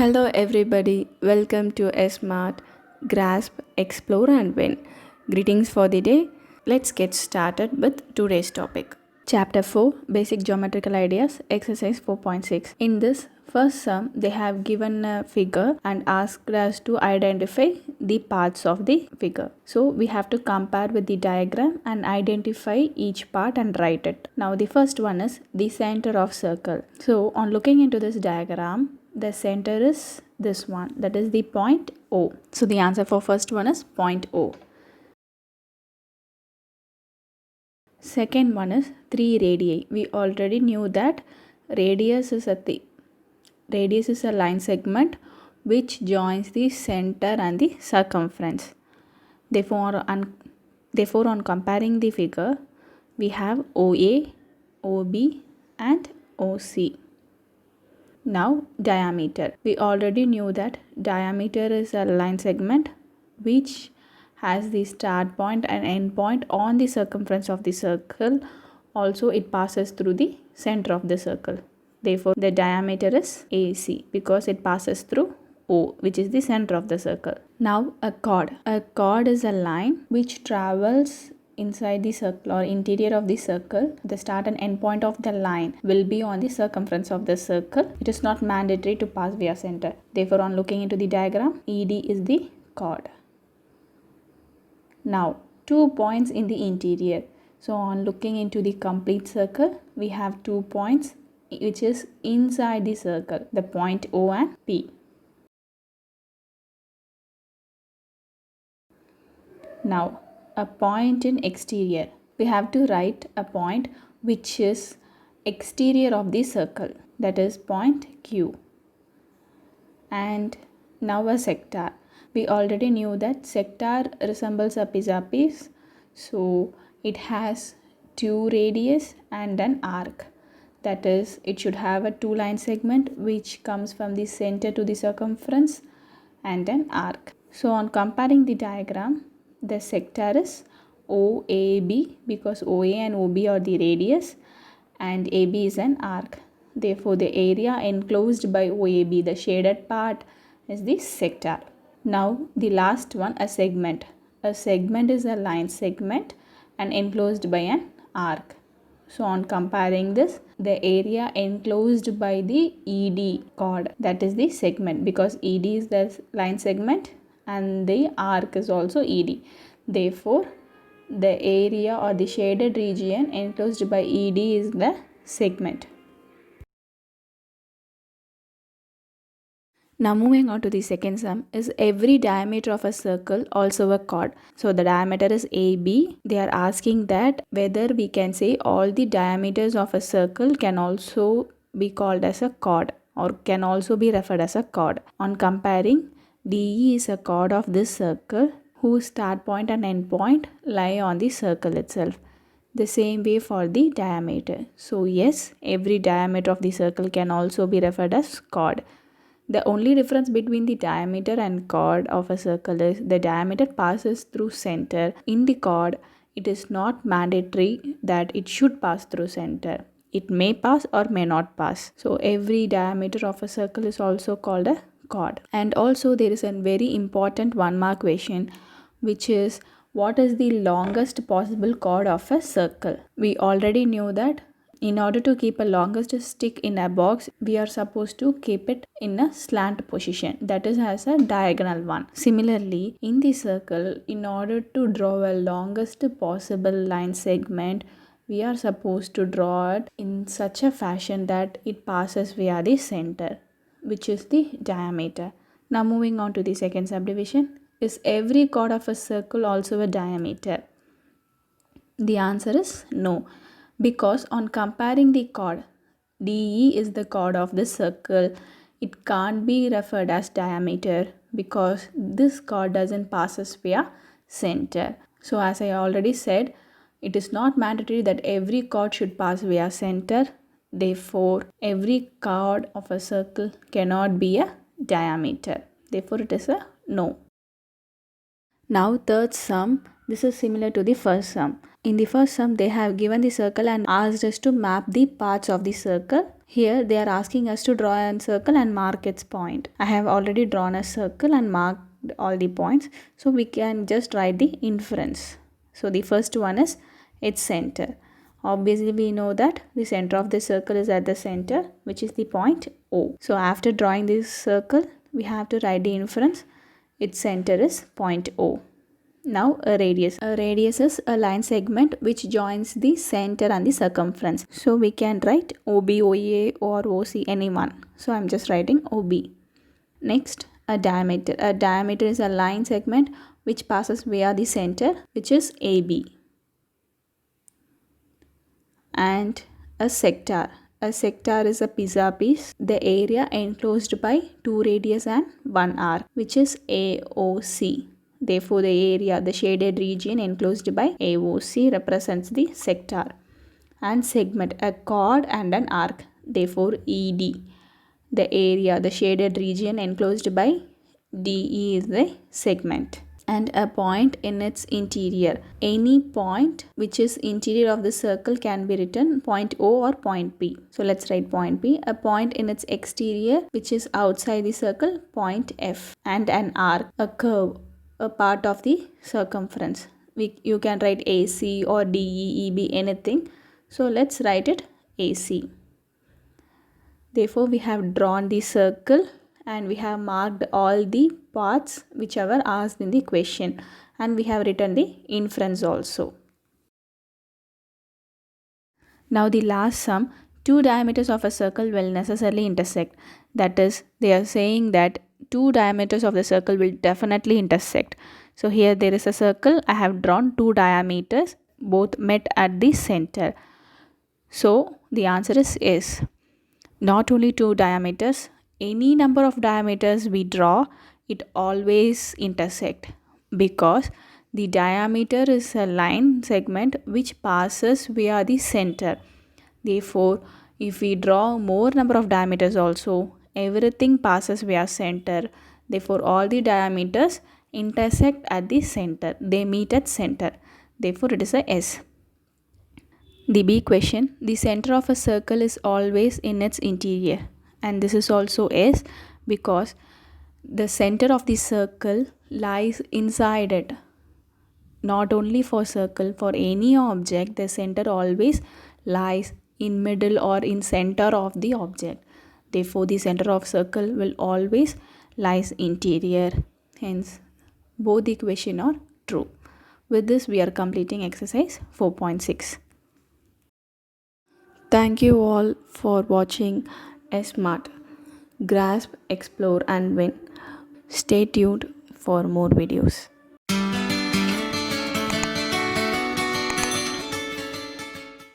Hello, everybody. Welcome to a Smart Grasp, Explore, and Win. Greetings for the day. Let's get started with today's topic. Chapter 4 Basic Geometrical Ideas, Exercise 4.6. In this first sum, they have given a figure and asked us to identify the parts of the figure. So, we have to compare with the diagram and identify each part and write it. Now, the first one is the center of circle. So, on looking into this diagram, the center is this one, that is the point O. So the answer for first one is point O. Second one is 3 radii. We already knew that radius is a line segment which joins the center and the circumference. Therefore on comparing the figure, we have OA, OB and OC. Now diameter. We already knew that diameter is a line segment which has the start point and end point on the circumference of the circle. Also it passes through the center of the circle. Therefore the diameter is AC because it passes through O, which is the center of the circle. Now a chord. A chord is a line which travels inside the circle or interior of the circle. The start and end point of the line will be on the circumference of the circle. It is not mandatory to pass via center. Therefore, on looking into the diagram, ED is the chord. Now, 2 points in the interior. So, on looking into the complete circle, we have 2 points which is inside the circle, the point O and P. Now, a point in exterior. We have to write a point which is exterior of the circle, that is point Q. And now a sector. We already knew that sector resembles a pizza piece, so it has 2 radius and an arc. That is, it should have a 2-line segment which comes from the center to the circumference and an arc. So on comparing the diagram, the sector is OAB because OA and OB are the radius and AB is an arc. Therefore, the area enclosed by OAB, the shaded part, is the sector. Now, the last one, a segment. A segment is a line segment and enclosed by an arc. So, on comparing this, the area enclosed by the ED chord, that is the segment, because ED is the line segment and the arc is also ED. Therefore, the area or the shaded region enclosed by ED is the segment. Now moving on to the second sum, is every diameter of a circle also a chord? So the diameter is AB. They are asking that whether we can say all the diameters of a circle can also be called as a chord or can also be referred as a chord. On comparing, DE is a chord of this circle whose start point and end point lie on the circle itself. The same way for the diameter. So yes, every diameter of the circle can also be referred as chord. The only difference between the diameter and chord of a circle is the diameter passes through center. In the chord, it is not mandatory that it should pass through center. It may pass or may not pass. So every diameter of a circle is also called a chord. And also there is a very important 1-mark question, which is what is the longest possible chord of a circle? We already knew that in order to keep a longest stick in a box, we are supposed to keep it in a slant position, that is as a diagonal one. Similarly, in the circle, in order to draw a longest possible line segment, we are supposed to draw it in such a fashion that it passes via the center, which is the diameter. Now moving on to the second subdivision, is every chord of a circle also a diameter? The answer is no, because on comparing the chord, DE is the chord of the circle. It can't be referred as diameter because this chord doesn't passes via center. So as I already said, it is not mandatory that every chord should pass via center. Therefore, every chord of a circle cannot be a diameter. Therefore, it is a no. Now third sum, this is similar to the first sum. In the first sum, they have given the circle and asked us to map the parts of the circle Here they are asking us to draw a circle and mark its point. I have already drawn a circle and marked all the points. So we can just write the inference. So the first one is its center. Obviously we know that the center of the circle is at the center, which is the point O. So after drawing this circle, we have to write the inference. Its center is point O. Now a radius. A radius is a line segment which joins the center and the circumference. So we can write OB, OA or OC, anyone. So I'm just writing OB. Next, a diameter. A diameter is a line segment which passes via the center, which is AB. And a sector. A sector is a pizza piece, the area enclosed by 2 radius and 1 arc, which is AOC. Therefore, the area, the shaded region enclosed by AOC represents the sector. And segment, a chord and an arc. Therefore, ED. The area, the shaded region enclosed by DE is the segment. And a point in its interior. Any point which is interior of the circle can be written point O or point P. So let's write point P. A point in its exterior which is outside the circle, point F. And an arc, a curve, a part of the circumference. You can write AC or DE, EB, anything. So let's write it AC. Therefore we have drawn the circle and we have marked all the parts which were asked in the question, and we have written the inference also. Now the last sum, two diameters of a circle will necessarily intersect. That is, they are saying that two diameters of the circle will definitely intersect. So here there is a circle, I have drawn two diameters, both met at the center. So the answer is yes. Not only two diameters, any number of diameters we draw, it always intersect, because the diameter is a line segment which passes via the center. Therefore, if we draw more number of diameters also, everything passes via center. Therefore, all the diameters intersect at the center. They meet at center. Therefore, it is a S. The B question, the center of a circle is always in its interior, and this is also S because the center of the circle lies inside it. Not only for circle, for any object, the center always lies in middle or in center of the object. Therefore, the center of circle will always lies interior. Hence, both the equation are true. With this, we are completing exercise 4.6. Thank you all for watching SMART. Grasp, explore and win. Stay tuned for more videos.